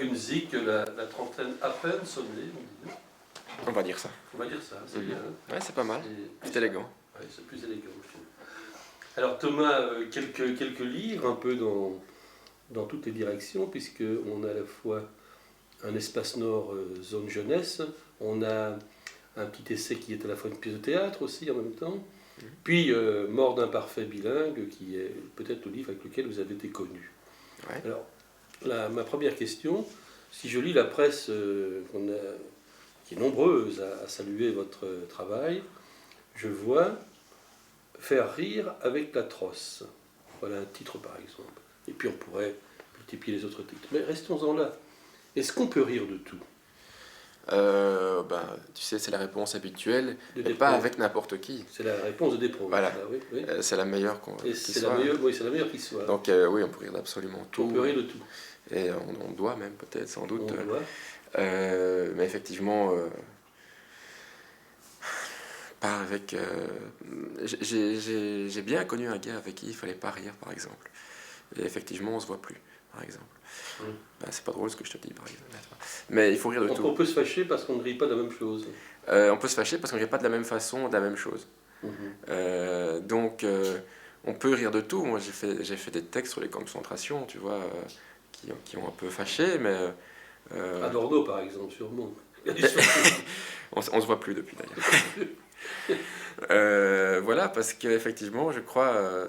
une zik, la trentaine à peine sonnée, on dit. On va dire ça. On va dire ça, c'est bien. Ouais, c'est pas mal. C'est élégant. Ouais, c'est plus élégant, je trouve. Alors Thomas, quelques livres un peu dans toutes les directions, puisqu'on a à la fois un espace nord zone jeunesse, on a un petit essai qui est à la fois une pièce de théâtre aussi en même temps, puis Mort d'un parfait bilingue, qui est peut-être le livre avec lequel vous avez été connu. Ouais. Alors, ma première question, si je lis la presse qui est nombreuse à saluer votre travail, je vois Faire rire avec la trosse. Voilà un titre par exemple. Et puis on pourrait multiplier les autres titres. Mais restons-en là. Est-ce qu'on peut rire de tout? Tu sais, c'est la réponse habituelle, De mais pas avec n'importe qui. C'est la réponse de Desproges. Voilà. Oui, oui. C'est la meilleure Et c'est la meilleure qui soit. Donc oui, on peut rire d'absolument tout. On peut rire de tout. Et on doit même peut-être, sans doute. On doit. Mais effectivement, pas avec... J'ai bien connu un gars avec qui il fallait pas rire, par exemple. Et effectivement, on se voit plus, par exemple. C'est pas drôle ce que je te dis, par exemple. Mais il faut rire de tout. On peut se fâcher parce qu'on ne rit pas de la même chose. On peut se fâcher parce qu'on ne rit pas de la même façon, de la même chose. Donc, on peut rire de tout. Moi, j'ai fait des textes sur les camps de concentration, tu vois, qui ont un peu fâché, mais... À Bordeaux, par exemple, sûrement. On se voit plus depuis, d'ailleurs. Voilà, parce qu'effectivement, je crois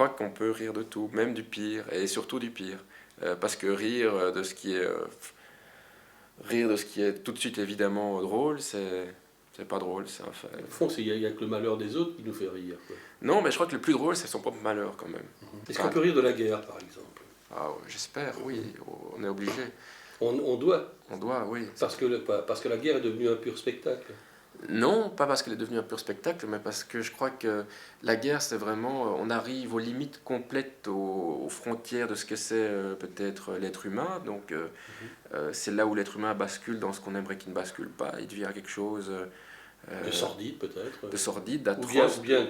qu'on peut rire de tout, même du pire, et surtout du pire. Parce que rire de ce qui est tout de suite évidemment drôle, c'est pas drôle. Au fond, il n'y a que le malheur des autres qui nous fait rire, quoi. Non, mais je crois que le plus drôle, c'est son propre malheur, quand même. Est-ce qu'on peut rire de la guerre, par exemple? Ah, j'espère, oui, on est obligé. On doit. On doit, oui. Parce que la guerre est devenue un pur spectacle. Non, pas parce qu'elle est devenue un pur spectacle, mais parce que je crois que la guerre, c'est vraiment... On arrive aux limites complètes, aux frontières de ce que c'est peut-être l'être humain. Donc, c'est là où l'être humain bascule dans ce qu'on aimerait qu'il ne bascule pas. Il devient quelque chose... de sordide, peut-être. De sordide, d'atroce. Ou bien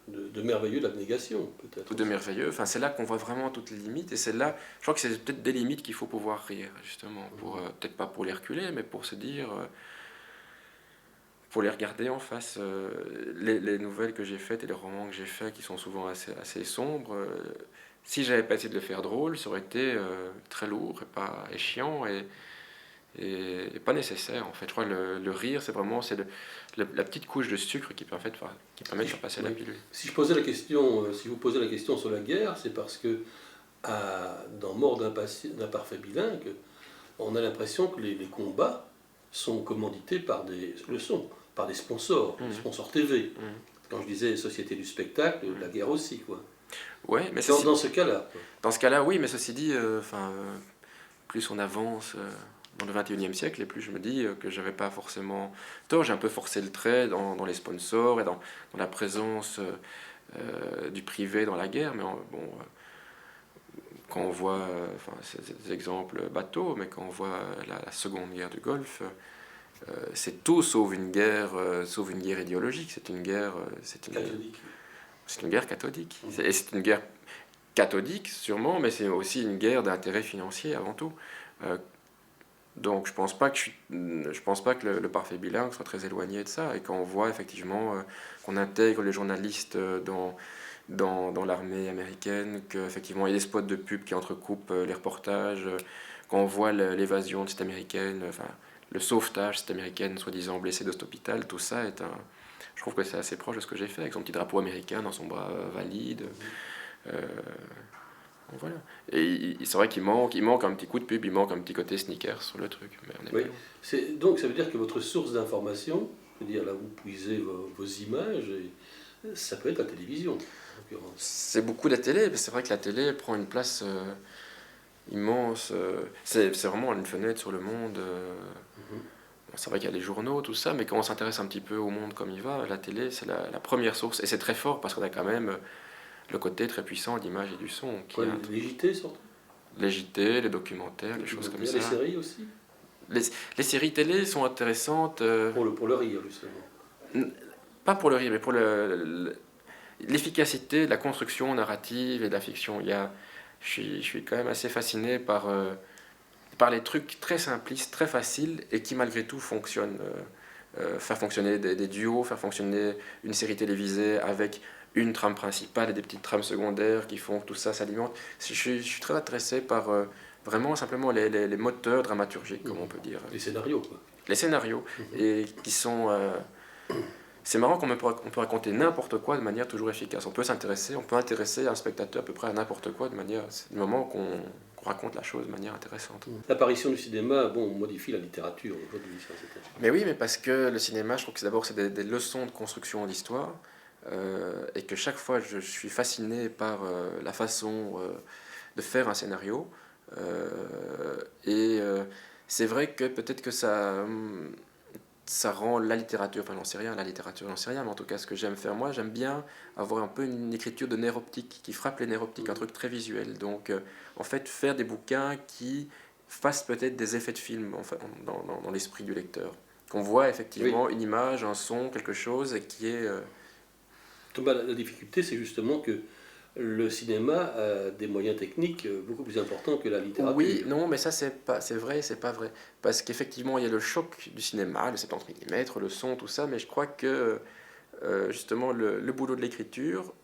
de merveilleux, d'abnégation, peut-être. Ou de merveilleux. Enfin, c'est là qu'on voit vraiment toutes les limites. Et c'est là... Je crois que c'est peut-être des limites qu'il faut pouvoir rire, justement. Peut-être pas pour les reculer, mais pour se dire... pour les regarder en face. Les nouvelles que j'ai faites et les romans que j'ai faits, qui sont souvent assez sombres, si j'avais pas essayé de le faire drôle, ça aurait été très lourd et chiant et pas nécessaire, en fait. Je crois que le rire, c'est vraiment la petite couche de sucre qui permet de faire passer la pilule. Si vous posez la question sur la guerre, c'est parce que dans Mort d'un parfait bilingue, on a l'impression que les combats sont commandités par des sponsors, des sponsors TV. Quand je disais société du spectacle, la guerre aussi, quoi. Ouais, mais dans ce cas-là. Dans ce cas-là, oui, mais ceci dit, plus on avance dans le 21e siècle, et plus je me dis que j'avais pas forcément tort. J'ai un peu forcé le trait dans les sponsors et dans la présence du privé dans la guerre, mais quand on voit, c'est des exemples bateaux, mais quand on voit la Seconde Guerre du Golfe, c'est tout sauf une guerre idéologique. C'est une guerre cathodique. C'est une guerre cathodique. Et c'est une guerre cathodique sûrement, mais c'est aussi une guerre d'intérêt financier avant tout. Donc je pense pas que le parfait bilingue soit très éloigné de ça. Et quand on voit effectivement qu'on intègre les journalistes dans l'armée américaine, qu'effectivement il y a des spots de pub qui entrecoupent les reportages, quand on voit l'évasion de cette américaine, le sauvetage de cette américaine soi-disant blessée de cet hôpital, tout ça je trouve que c'est assez proche de ce que j'ai fait, avec son petit drapeau américain dans son bras valide. Voilà. Et c'est vrai qu'il manque un petit coup de pub, il manque un petit côté sneakers sur le truc. Mais on est donc ça veut dire que votre source d'information, là où vous puisez vos images, ça peut être la télévision. C'est beaucoup la télé, mais c'est vrai que la télé prend une place immense. C'est vraiment une fenêtre sur le monde. C'est vrai qu'il y a les journaux, tout ça, mais quand on s'intéresse un petit peu au monde comme il va, la télé, c'est la première source. Et c'est très fort parce qu'on a quand même le côté très puissant de l'image et du son. Les JT surtout. Les JT, les documentaires, les choses comme ça. Les séries aussi. Les séries télé sont intéressantes. Pour le rire, justement. Pas pour le rire, mais pour l'efficacité de la construction narrative et de la fiction. Je suis quand même assez fasciné par par les trucs très simplistes, très faciles, et qui malgré tout fonctionnent. Faire fonctionner des duos, faire fonctionner une série télévisée avec une trame principale et des petites trames secondaires qui font que tout ça s'alimente. Je suis très intéressé par vraiment simplement les moteurs dramaturgiques, comme on peut dire. Les scénarios, quoi. Les scénarios, et qui sont... c'est marrant on peut raconter n'importe quoi de manière toujours efficace. On peut intéresser un spectateur à peu près à n'importe quoi de manière... C'est du moment qu'on raconte la chose de manière intéressante. L'apparition du cinéma, bon, modifie la littérature aujourd'hui. Mais oui, mais parce que le cinéma, je trouve que d'abord c'est des leçons de construction d'histoire, et que chaque fois je suis fasciné par la façon de faire un scénario. Et c'est vrai que peut-être que ça rend la littérature, enfin j'en sais rien, la littérature j'en sais rien, mais en tout cas ce que j'aime faire moi, j'aime bien avoir un peu une écriture de nerf optique, qui frappe les nerfs optiques, un truc très visuel. Donc en fait faire des bouquins qui fassent peut-être des effets de film enfin, dans l'esprit du lecteur. Qu'on voit effectivement une image, un son, quelque chose qui est... Thomas, la difficulté c'est justement que le cinéma a des moyens techniques beaucoup plus importants que la littérature. Oui, non, mais ça c'est vrai, c'est pas vrai. Parce qu'effectivement, il y a le choc du cinéma, le 70 mm, le son, tout ça, mais je crois que justement le boulot de l'écriture,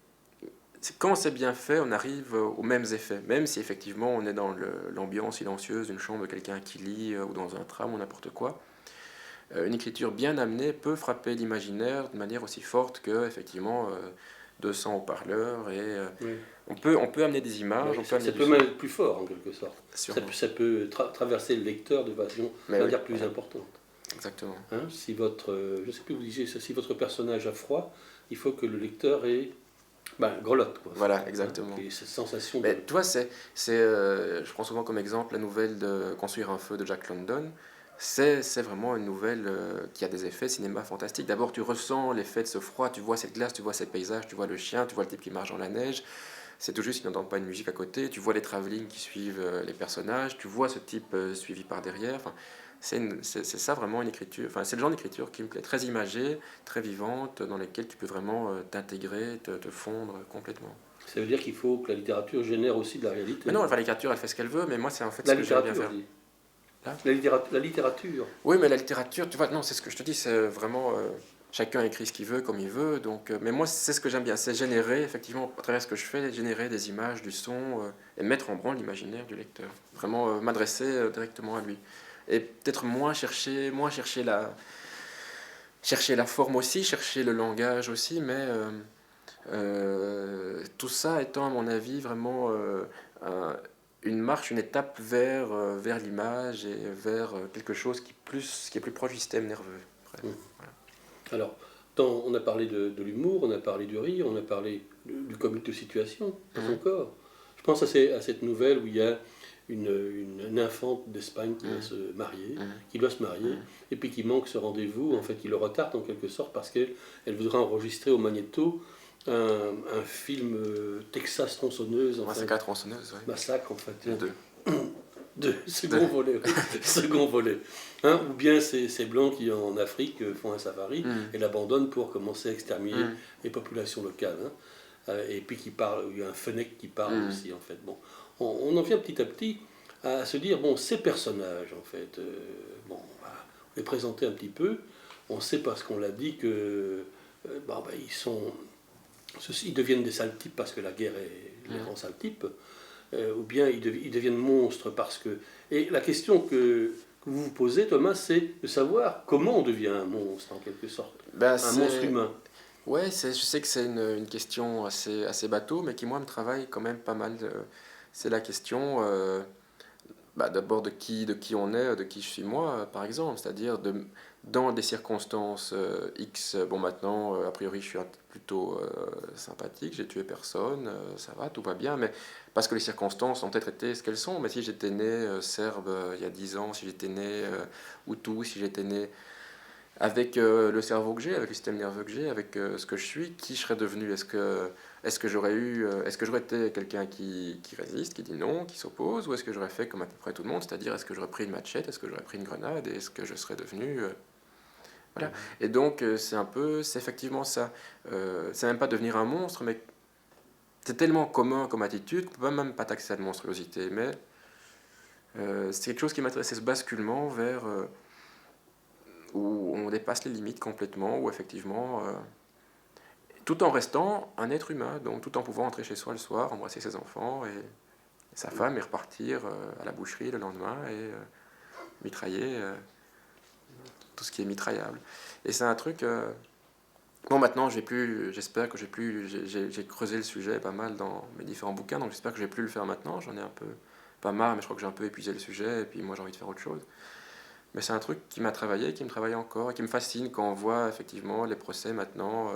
quand c'est bien fait, on arrive aux mêmes effets. Même si effectivement on est dans l'ambiance silencieuse d'une chambre de quelqu'un qui lit ou dans un tram ou n'importe quoi. Une écriture bien amenée peut frapper l'imaginaire de manière aussi forte que effectivement 200 haut-parleurs et oui. on peut amener des images, ça peut même être plus fort en quelque sorte. Ça peut traverser le lecteur de manière plus importante. Exactement. Hein, si je sais plus vous disiez, si votre personnage a froid, il faut que le lecteur ait grelotte, quoi. Voilà, exactement. Et cette sensation. Mais tu vois, je prends souvent comme exemple la nouvelle de Construire un feu de Jack London. C'est vraiment une nouvelle qui a des effets cinéma fantastiques. D'abord, tu ressens l'effet de ce froid, tu vois cette glace, tu vois ces paysages, tu vois le chien, tu vois le type qui marche dans la neige. C'est tout juste, il n'entend pas une musique à côté. Tu vois les travelling qui suivent les personnages, tu vois ce type suivi par derrière. Enfin, c'est ça vraiment une écriture. Enfin, c'est le genre d'écriture qui me plaît, très imagée, très vivante, dans laquelle tu peux vraiment t'intégrer, te fondre complètement. Ça veut dire qu'il faut que la littérature génère aussi de la réalité. Mais non, enfin, la littérature, elle fait ce qu'elle veut, mais moi, c'est en fait ce que j'aime bien faire. La littérature. Oui, mais la littérature, tu vois, non, c'est ce que je te dis, c'est vraiment... chacun écrit ce qu'il veut, comme il veut, donc... mais moi, c'est ce que j'aime bien, c'est générer, effectivement, à travers ce que je fais, générer des images, du son, et mettre en branle l'imaginaire du lecteur. Vraiment m'adresser directement à lui. Et peut-être moins chercher la forme aussi, chercher le langage aussi, mais tout ça étant, à mon avis, vraiment une marche, une étape vers l'image et vers quelque chose qui est plus proche du système nerveux. Voilà. Alors, on a parlé de l'humour, on a parlé du rire, on a parlé du comique de situation, encore. Je pense à cette nouvelle où il y a une infante d'Espagne qui va se marier, et puis qui manque ce rendez-vous, en fait, qui le retarde en quelque sorte parce qu'elle voudrait enregistrer au magnéto un film Texas tronçonneuse. Massacre à tronçonneuse, oui. Massacre, en fait. Deux. Second volet. Second volet. Ou bien ces Blancs qui, en Afrique, font un safari et l'abandonnent pour commencer à exterminer les populations locales. Et puis il y a un Fennec qui parle aussi, en fait. Bon, on en vient petit à petit à se dire, bon, ces personnages, en fait, on les présenter un petit peu. On sait parce qu'on l'a dit que ils deviennent des sales types parce que la guerre les rend sales types, ou bien ils deviennent monstres parce que... Et la question que vous vous posez, Thomas, c'est de savoir comment on devient un monstre, en quelque sorte. Un monstre humain. Ouais, je sais que c'est une question assez bateau, mais qui, moi, me travaille quand même pas mal. C'est la question, d'abord, de qui on est, de qui je suis moi, par exemple. C'est-à-dire, dans des circonstances X, bon, maintenant, a priori, je suis plutôt sympathique, j'ai tué personne, ça va, tout va bien, mais parce que les circonstances ont peut-être été ce qu'elles sont. Mais si j'étais né serbe il y a 10 ans, si j'étais né hutu, si j'étais né... avec le cerveau que j'ai, avec le système nerveux que j'ai, avec ce que je suis, qui je serais devenu? Est-ce que j'aurais été quelqu'un qui résiste, qui dit non, qui s'oppose, ou est-ce que j'aurais fait comme à peu près tout le monde, c'est-à-dire est-ce que j'aurais pris une machette, est-ce que j'aurais pris une grenade, et est-ce que je serais devenu... Voilà. Et donc c'est effectivement ça. C'est même pas devenir un monstre, mais c'est tellement commun comme attitude qu'on peut même pas taxer ça de monstruosité, mais C'est quelque chose qui m'intéressait, ce basculement vers où on dépasse les limites complètement, où effectivement, tout en restant un être humain, donc tout en pouvant rentrer chez soi le soir, embrasser ses enfants et sa femme et repartir à la boucherie le lendemain et mitrailler tout ce qui est mitraillable. Et c'est un truc... bon, maintenant, j'espère que j'ai creusé le sujet pas mal dans mes différents bouquins, donc j'espère que je vais plus le faire maintenant. J'en ai un peu, pas marre, mais je crois que j'ai un peu épuisé le sujet, et puis moi j'ai envie de faire autre chose. Mais c'est un truc qui m'a travaillé, qui me travaille encore, et qui me fascine quand on voit effectivement les procès maintenant,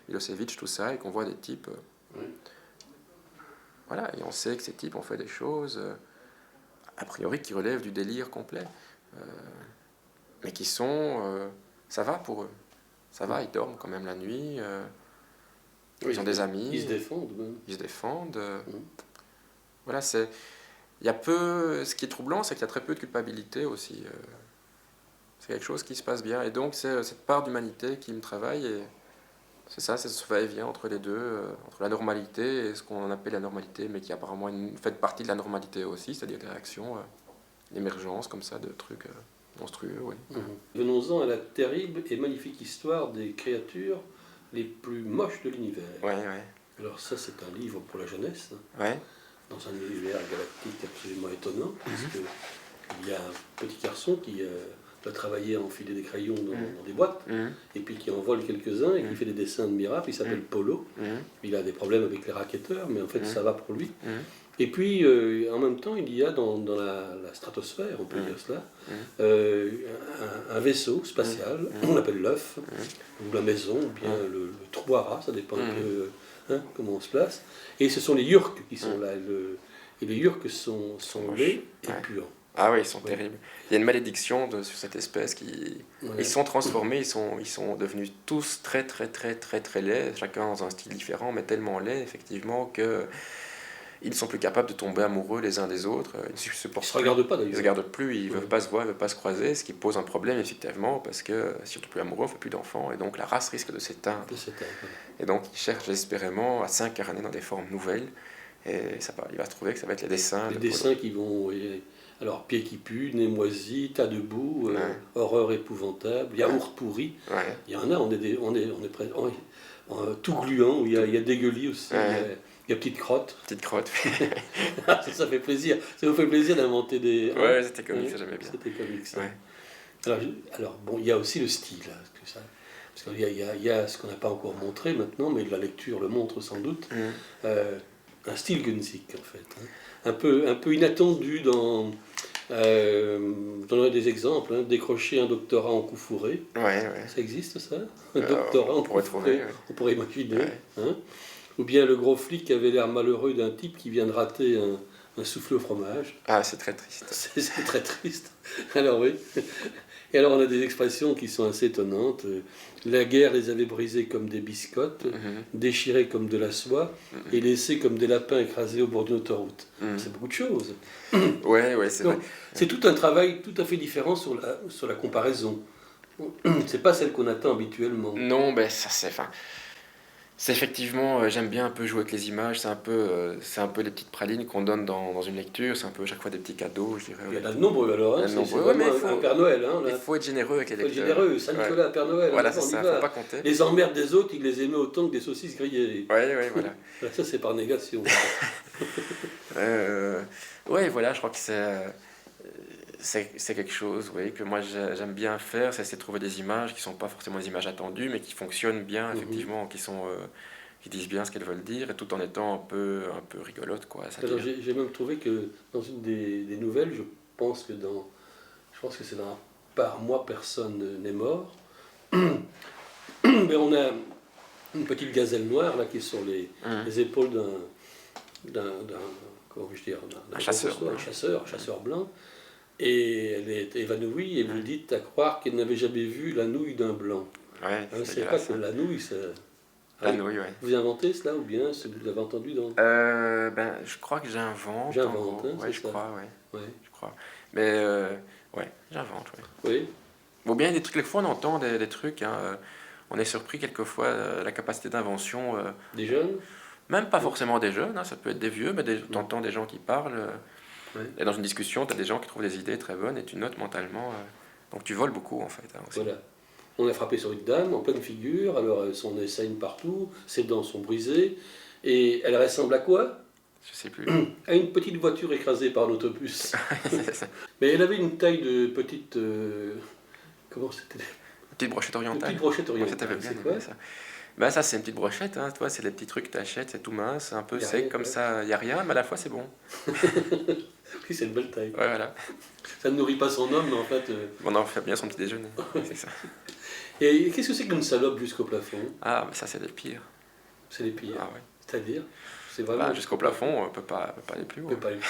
Milosevic, tout ça, et qu'on voit des types. Oui. Voilà, et on sait que ces types ont fait des choses, a priori, qui relèvent du délire complet, mais qui sont. Ça va pour eux. Ça va, ils dorment quand même la nuit, ils ont des amis. Ils se défendent même. Ils se défendent. Voilà, c'est. Il y a peu. Ce qui est troublant, c'est qu'il y a très peu de culpabilité aussi. C'est quelque chose qui se passe bien. Et donc, c'est cette part d'humanité qui me travaille. Et c'est ça, c'est ce va-et-vient entre les deux, entre la normalité et ce qu'on appelle la normalité, mais qui apparemment fait partie de la normalité aussi, c'est-à-dire des réactions, l'émergence comme ça de trucs monstrueux. Oui. Venons-en à la terrible et magnifique histoire des créatures les plus moches de l'univers. Ouais, ouais. Alors ça, c'est un livre pour la jeunesse, Ouais. dans un univers galactique absolument étonnant, puisqu'il y a un petit garçon qui doit travailler à enfiler des crayons dans des boîtes, et puis qui en vole quelques-uns, et qui fait des dessins de miracles. Il s'appelle Polo. Il a des problèmes avec les racketteurs, mais en fait, ça va pour lui. Et puis, en même temps, il y a dans la stratosphère, on peut dire cela, un vaisseau spatial, on l'appelle l'œuf, ou la maison, ou bien le trou à rats, ça dépend un peu comment on se place. Et ce sont les Yurks qui sont là. Et les Yurks sont laids et puants. Ah oui, ils sont terribles. Il y a une malédiction sur cette espèce qui... Ouais. Ils sont transformés, ils sont devenus tous très très très très très laids, chacun dans un style différent, mais tellement laids effectivement que... Ils ne sont plus capables de tomber amoureux les uns des autres. Ils ne se regardent pas d'ailleurs. Ils ne se regardent plus, ils ne veulent pas se voir, ils ne veulent pas se croiser, ce qui pose un problème effectivement, parce que si on ne est plus amoureux, on ne fait plus d'enfants, et donc la race risque de s'éteindre. Et donc ils cherchent désespérément à s'incarner dans des formes nouvelles, et il va se trouver que ça va être les dessins. Les dessins qui vont... Alors, pieds qui puent, nez moisi, tas de boue, horreur épouvantable, yaourt pourri. Ouais. Il y en a, on est près, tout gluant, où il y a dégueulis aussi. Il y a petite crotte. Petite crotte. ça fait plaisir. Ça vous fait plaisir d'inventer des... Ouais, c'était comique, ça j'aimais bien. C'était comique, ça. Ouais. Alors, bon, il y a aussi le style. Parce qu'il y a ce qu'on n'a pas encore montré maintenant, mais la lecture le montre sans doute. Un style Gunzik, en fait. Un peu inattendu dans... je donnerai des exemples. Décrocher un doctorat en coup fourré. Ouais. Ça existe, ça? Un doctorat en coup fourré. On pourrait imaginer. Ouais. Ou bien le gros flic qui avait l'air malheureux d'un type qui vient de rater un soufflé au fromage. Ah, c'est très triste. C'est très triste. Alors oui. Et alors on a des expressions qui sont assez étonnantes. La guerre les avait brisés comme des biscottes, déchirés comme de la soie, et laissés comme des lapins écrasés au bord d'une autoroute. C'est beaucoup de choses. Ouais, c'est vrai. C'est tout un travail tout à fait différent sur la comparaison. C'est pas celle qu'on attend habituellement. Non, ben ça c'est... C'est effectivement, j'aime bien un peu jouer avec les images, c'est un peu les petites pralines qu'on donne dans une lecture, c'est un peu chaque fois des petits cadeaux, je dirais. Il y en a de nombreux alors, c'est vraiment un Père Noël. Il faut être généreux avec les lecteurs. Il faut être généreux, Saint-Nicolas, Père Noël. Voilà, c'est ça, faut pas compter. Les emmerdes des autres, il les aimait autant que des saucisses grillées. Ouais, voilà. Ça c'est par négation. Ouais, voilà, je crois que c'est quelque chose que moi j'aime bien faire, c'est de trouver des images qui ne sont pas forcément des images attendues, mais qui fonctionnent bien, effectivement, qui disent bien ce qu'elles veulent dire, et tout en étant un peu rigolote, quoi. Alors, j'ai même trouvé que dans une des nouvelles, je pense que c'est dans Par moi personne n'est mort, mais on a une petite gazelle noire là, qui est sur les épaules d'un chasseur blanc. Et elle est évanouie, et vous dites à croire qu'elle n'avait jamais vu la nouille d'un blanc. Ouais, c'est pas que la nouille, ça... La nouille, ouais. Vous inventez cela, ou bien vous l'avez entendu dans... Je crois que j'invente. J'invente, ouais, je crois, ouais. Je crois. Mais, j'invente, Oui. Bon, bien, des trucs, quelquefois on entend des trucs, on est surpris quelquefois la capacité d'invention... Des jeunes? Même pas forcément des jeunes, ça peut être des vieux, mais t'entends des gens qui parlent... Ouais. Et dans une discussion, tu as des gens qui trouvent des idées très bonnes et tu notes mentalement. Donc tu voles beaucoup en fait. Hein, aussi. Voilà. On a frappé sur une dame en pleine figure, alors son nez saigne partout, ses dents sont brisées, et elle ressemble à quoi? Je sais plus. À une petite voiture écrasée par un autobus. Mais elle avait une taille de petite... comment c'était? Petite brochette Une orientale. petite brochette Ouais, ça orientale, t'avait bien c'est aimé quoi? ça. Bah ça c'est une petite brochette, hein. Toi c'est des petits trucs que t'achètes, c'est tout mince, un peu Y a sec rien, comme ouais. ça, il n'y a rien, mais à la fois c'est bon. Oui, c'est une belle taille. Ouais, voilà. Ça ne nourrit pas son homme, mais en fait... On en fait bien son petit déjeuner. C'est ça. Et qu'est-ce que c'est qu'une salope jusqu'au plafond? Ah, mais ça c'est le pire. C'est les pires. Ah ouais. C'est-à-dire, c'est vraiment... Bah, jusqu'au plafond, on peut pas aller plus On haut. peut pas aller.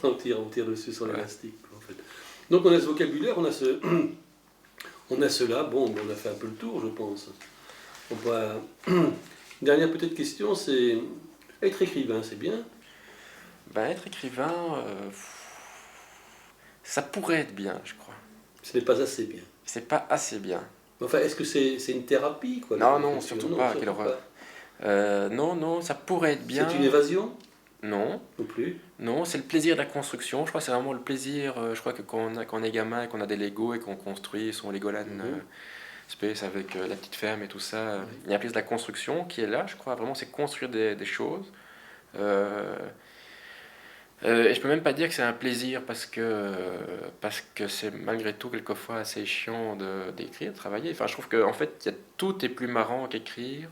On tire dessus sur Ouais. l'élastique, en fait. Donc on a ce vocabulaire, on a ce... on a cela, bon, on a fait un peu le tour, je pense. On va... Dernière peut-être question, c'est... Être écrivain, c'est bien? Bah, être écrivain, ça pourrait être bien, je crois. Ce n'est pas assez bien. C'est pas assez bien. Enfin, est-ce que c'est une thérapie, quoi? Non, la non, l'écriture? surtout pas, surtout quelle horreur. pas. Non, ça pourrait être bien. C'est une évasion? Non, Non plus. non, c'est le plaisir de la construction. Je crois que c'est vraiment le plaisir. Je crois que quand on est gamin et qu'on a des Lego et qu'on construit son Legoland Space avec la petite ferme et tout ça, il y a un plaisir de la construction qui est là, je crois. Vraiment, c'est construire des choses. Et je peux même pas dire que c'est un plaisir parce que c'est malgré tout quelquefois assez chiant d'écrire, de travailler. Enfin, je trouve que en fait, tout est plus marrant qu'écrire.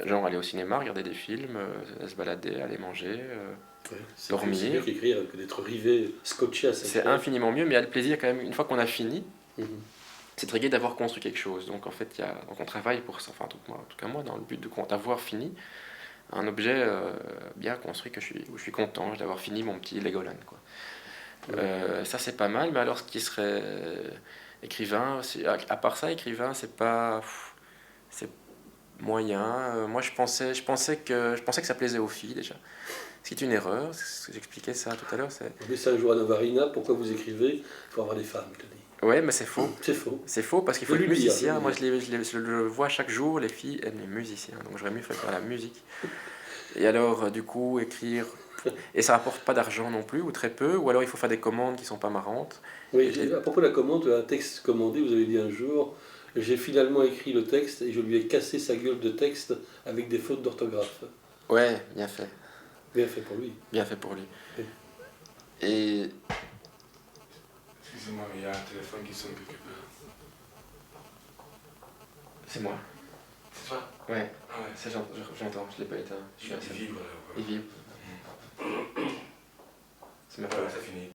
Genre aller au cinéma, regarder des films, se balader, aller manger, Ouais, dormir. c'est mieux qu'écrire que d'être rivé, scotché à sa C'est feuille. infiniment mieux, mais il y a le plaisir quand même, une fois qu'on a fini, Mhm. c'est très gai d'avoir construit quelque chose. Donc en fait, donc on travaille pour ça, enfin en tout cas moi, dans le but d'avoir fini un objet bien construit où je suis content d'avoir fini mon petit Legoland. Quoi. Ça c'est pas mal, mais alors ce qui serait écrivain, à part ça, écrivain, c'est moyen. Moi je pensais que ça plaisait aux filles déjà. Ce qui est une erreur, j'expliquais ça tout à l'heure. Mais ça, un jour à Navarina, pourquoi vous écrivez? Il faut avoir des femmes, je te dis. Ouais, mais c'est faux. C'est faux. C'est faux parce qu'il faut Je être lui dis, musicien. je Moi, lui je le vois chaque jour, les filles aiment les musiciens. Donc, j'aurais mieux fait faire la musique. Et alors, du coup, écrire. Et ça rapporte pas d'argent non plus, ou très peu. Ou alors, il faut faire des commandes qui sont pas marrantes. Oui, à propos de la commande, un texte commandé, vous avez dit un jour, j'ai finalement écrit le texte et je lui ai cassé sa gueule de texte avec des fautes d'orthographe. Ouais, bien fait. Bien fait pour lui. Bien fait pour lui. Oui. Et. Excusez-moi, mais il y a un téléphone qui sonne quelque part. C'est moi. C'est toi? Ouais, Ah ouais. ça j'entends, je l'ai pas éteint. Je suis Il assez. vibre là. Il vibre. C'est ma Voilà, ça finit.